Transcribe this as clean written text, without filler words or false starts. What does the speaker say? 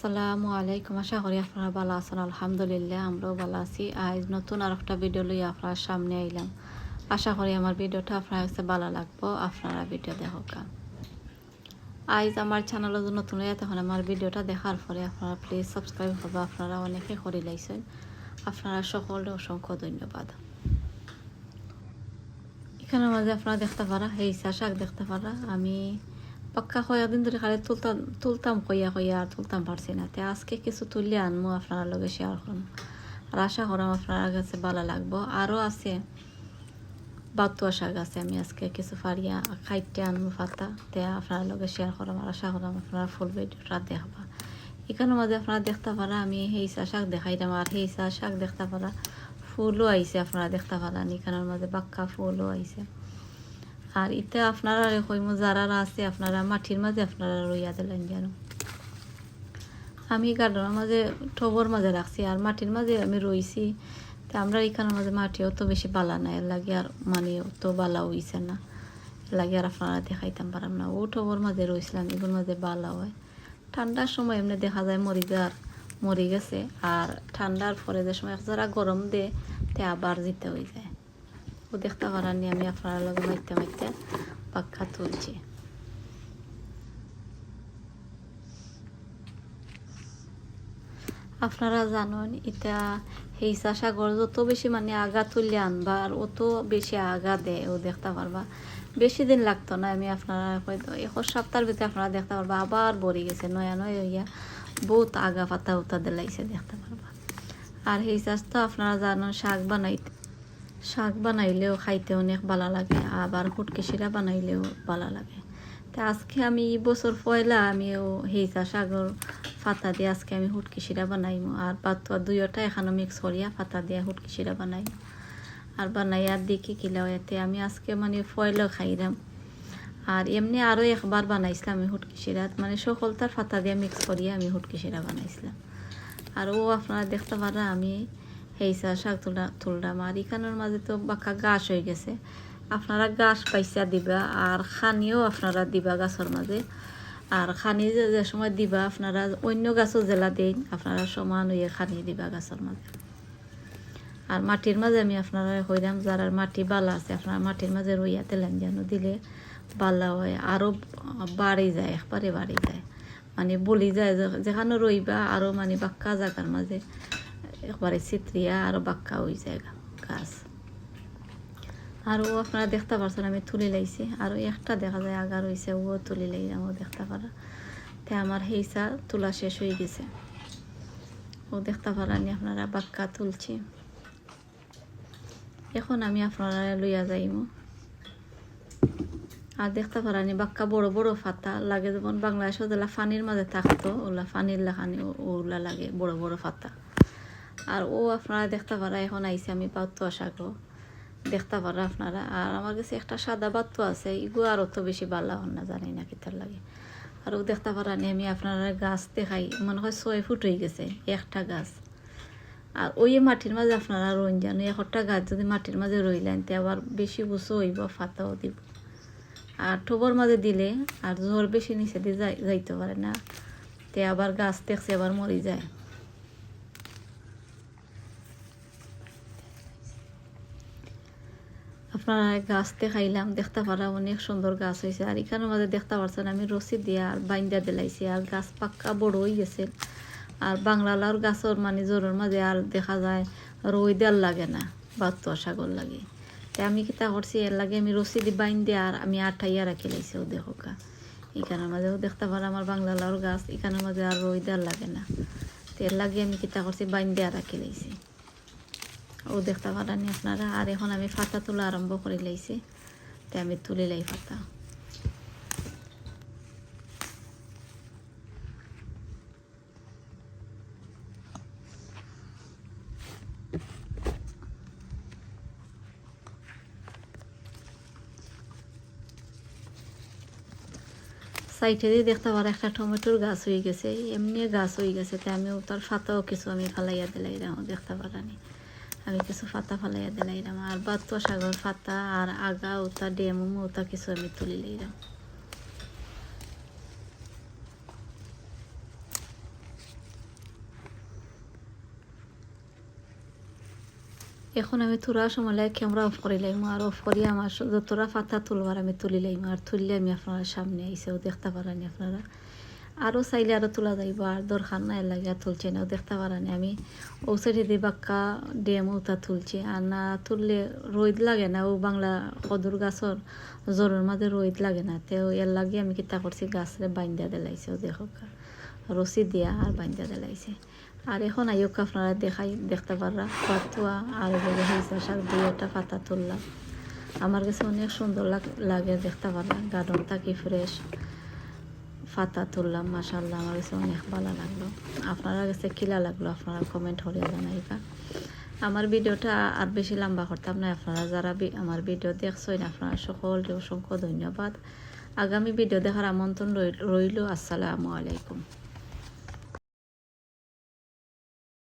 আসসালামু আলাইকুম। আশা করি আপনারা ভালো আছেন। আলহামদুলিল্লাহ আমরাও ভালো আছি। আজ নতুন আর একটা ভিডিও লইয়া আপনার সামনে আইলাম। আশা করি আমার ভিডিওটা আপনার কাছে ভালো লাগবো। আপনারা ভিডিও দেখা। আজ আমার চ্যানেল নতুন হইয়া তখন আমার ভিডিওটা দেখার পরে আপনারা প্লিজ সাবস্ক্রাইব করবো। আপনারা অনেকে করে লাইছেন, আপনারা সকলে অসংখ্য ধন্যবাদ। এখানের মাঝে আপনারা দেখতে পারা হেইসা শাক দেখতে পারা। আমি পাক্কা কয়েকদিন ধরে খালি তুলতাম কইয়া আর তুলতাম পারছি না। তে আজকে কিছু তুললে আনবো আপনার লগে শেয়ার করুন। আর আশা করাম আপনার কাছে ভালো লাগবো। আরও আছে বাতুয়া শাক আছে, আমি আজকে কিছু ফারিয়া খাইতে আনবো পাতা। তে আপনার লগে শেয়ার করাম। আর আশা করাম আপনারা ফুল ভিডিওটা দেখবা। এখানের মাঝে আপনারা দেখতে পারা আমি হেইসা শাক দেখাইলাম। আর হেইসা শাক দেখতে পারা ফুলও আইছে, আপনারা দেখতে পারান এখানের মাঝে বাক্কা ফুলও আইছে। আর ইতে আপনারা কইমু যারা আছে আপনারা মাটির মাঝে আপনারা রইয়া দিলেন যেন। আমি গার্ডেনের মাঝে টবর মাঝে রাখছি আর মাটির মাঝে আমি রইছি। তো আমরা এখানের মাঝে মাটি অত বেশি বালা না, এর লাগে আর মানে অত বালা হইছে না, এর লাগে আর আপনারা দেখাইতাম পারাম না। ও টবর মাঝে রইছিলাম, এগুলোর মাঝে বালা হয়। ঠান্ডার সময় এমনি দেখা যায় মরি গেছে। আর ঠান্ডার পরে যে সময় যারা গরম দে তে আবার যেতে হয়ে যায়। ও দেখতে পারানি আমি আপনার লগে মাইতে পাক্কা তুলছি। আপনারা জানেন এটা হেইসা সাগর যত বেশি মানে আগা তুললে আনবা আর অত বেশি আগা দেয়, ও দেখতে পারবা বেশি দিন লাগতো না। আমি আপনারা এখন সপ্তাহের ভিতরে আপনারা দেখতে পারবা আবার বড়ি গেছে, নয়া হইয়া বহুত আগা পাতা উতা দিলাইছে দেখতে পারবা। আর হেইসা তো আপনারা জানেন শাক বানাইলেও খাইতে অনেক ভালো লাগে, আবার হুটকেশিরা বানাইলেও ভালো লাগে। তো আজকে আমি বছর পয়লা আমিও হেইসা শাকর পাতা দিয়ে আজকে আমি হুটকেশিরা বানাইমো। আর পাতুয়া দুইটা এখানে মিক্স করিয়া পাতা দিয়ে হুটকেশিরা বানাইম। আর বানাইয়া দেখি কিলাও এতে আমি আজকে মানে পয়লা খাইলাম। আর এমনি আরও একবার বানাইছিলাম আমি হুটকেশিরা, মানে সকলটার পাতা দিয়ে মিক্স করিয়া আমি হুটকেশিরা বানাইছিলাম। আর ও আপনারা দেখতে পারা আমি হেইসা শাক তুললাম। আর এখানের মাঝে তো বাঁকা গাছ হয়ে গেছে, আপনারা গাছ পাইসা দিবা আর খানিও আপনারা দিবা গাছের মাঝে। আর খানি যে সময় দিবা আপনারা অন্য গাছও জেলা দেন, আপনারা সমান হইয়া খানি দিবা গাছের মাঝে। আর মাটির মাঝে আমি আপনারা কইলাম যারা মাটি বালা আছে আপনারা মাটির মাঝে রইয়া তেলেন যেন দিলে বালা হয়, আরও বাড়ি যায়, একবারে বাড়ি যায়, মানে বলি যায় যেখানে রইবা আরও মানে বাক্কা জায়গার মাঝে একবারে চিত্রিয়া আরও বাক্কা হয়ে যায় গাছ। আরও আপনারা দেখতে পারছেন আমি তুলি লাইছি, আরও একটা দেখা যায় আগা রয়েছে, ও তুলি লাইলাম, ও দেখতে পারা। তে আমার হেইসা তোলা শেষ হয়ে গেছে, ও দেখতে পারানি আপনারা বাক্কা তুলছি। এখন আমি আপনারা লইয়া যাইমু। আর দেখতে পারানি বাক্কা বড় বড় পাতা লাগে, যেমন বাংলাদেশও যেলা ফানির মাঝে থাকতো ওলা ফানির লাখানি ওগুলা লাগে বড় বড় পাতা। আর ও আপনারা দেখতে পারা এখন আইসে আমি পাতুয়া শাকও দেখতে পারা আপনারা। আর আমার কাছে একটা সাদা বাত্তু আছে, এগুলো আর অত বেশি বালা হন না, জানি না কিতার লাগে। আর ও দেখতে পারানি আমি আপনারা গাছ দেখাই মনে হয় 6 ফুট হয়ে গেছে একটা গাছ। আর ওই মাটির মাঝে আপনারা রইন জানো, একটা গাছ যদি মাটির মাঝে রইলেন তে আবার বেশি বুঝো হইব, ফাতাও দিব। আর টবর মাঝে দিলে আর ঝড় বেশি নিচে দিয়ে যাইতে পারে না, তে আবার গাছ দেখছে আবার মরি যায়। আপনারা গাছ দেখাইলাম দেখতে পারা অনেক সুন্দর গাছ হয়েছে। আর এখানের মাঝে দেখতে পারছেন আমি রসি দিয়ে আর বাইন্দা দিলাইছি, আর গাছ পাক্কা বড় হয়ে গেছে। আর বাংলালার গাছের মানে জোরের মাঝে আর দেখা যায় রই দেওয়ার লাগে না, বাতুয়া শাকর লাগে। তাই আমি কিতা করছি এর লাগে আমি রসি দিয়ে বাইন দিয়ে আর আমি আঠাইয়া রাখি লাইছি। ও দেখো গা এখানের মাঝেও দেখতে পারা আমার বাংলালার গাছ, এখানের মাঝে আর রই দেওয়ার লাগে না। তো এর লাগে আমি কিতা করছি বাইন দিয়ে রাখি লাইছি, ও দেখতে পারানি আপনারা। আর এখন আমি পাতা তোলা আরম্ভ করে লাইছি, তাই আমি তুলে লাই পাতা। সাইডে দিয়ে দেখতে পারা একটা টমেটোর গাছ হয়ে গেছে, এমনি গাছ হয়ে গেছে। তাই আমি তার পাতাও কিছু আমি ফালাইয়া দিলাইলাম, দেখতে পারানি আমি কিছু পাতা ফালাইয়া দিলাইলাম। আর বাতুয়া শাকের পাতা আর আগা ওটা ডেমো ওটা কিছু আমি তুলি লাইলাম। এখন আমি থোড়া সময় লাগে ক্যামেরা অফ করে লাইম আর অফ করি আমার যতটা পাতা তুলবার আমি তুলি লাইম আর তুললে আমি আপনারা সামনে আইসেও দেখতে পারানি আপনারা আরও চাইলে আরও তোলা যাইব আর দরকার নাই লাগে তুলছে না দেখতে পারানি আমি ও সাইডে দিয়ে বাক্কা ডেম ওটা তুলছি আর না তুললে রোদ লাগে না ও বাংলা কদুর গাছর জ্বরের মাঝে রোদ লাগে না তো এর লাগে আমি কিতা করছি গাছরে বাইন্দা দিলাইছে ও দেখো রসি দিয়া আর বাইন্দা দিলাইছে আর এখন আইক আপনারা দেখতে পাররা পাতুয়া আর হেঁচা শাক দিয়ে একটা পাতা তুললাম আমার কাছে অনেক সুন্দর লাগে দেখতে পারলাম গার্ডেনটা কি ফ্রেশ পাতা তুললাম মাশাআল্লাহ আমার কাছে অনেক ভালো লাগলো আপনারা কাছে কিলা লাগলো আপনারা কমেন্ট করে জানাইবা আমার ভিডিওটা আর বেশি লম্বা করতাম না আপনারা যারা আমার ভিডিও দেখছেন আপনারা সকলকে অসংখ্য ধন্যবাদ আগামী ভিডিও দেখার আমন্ত্রণ রইল আসসালামু আলাইকুম।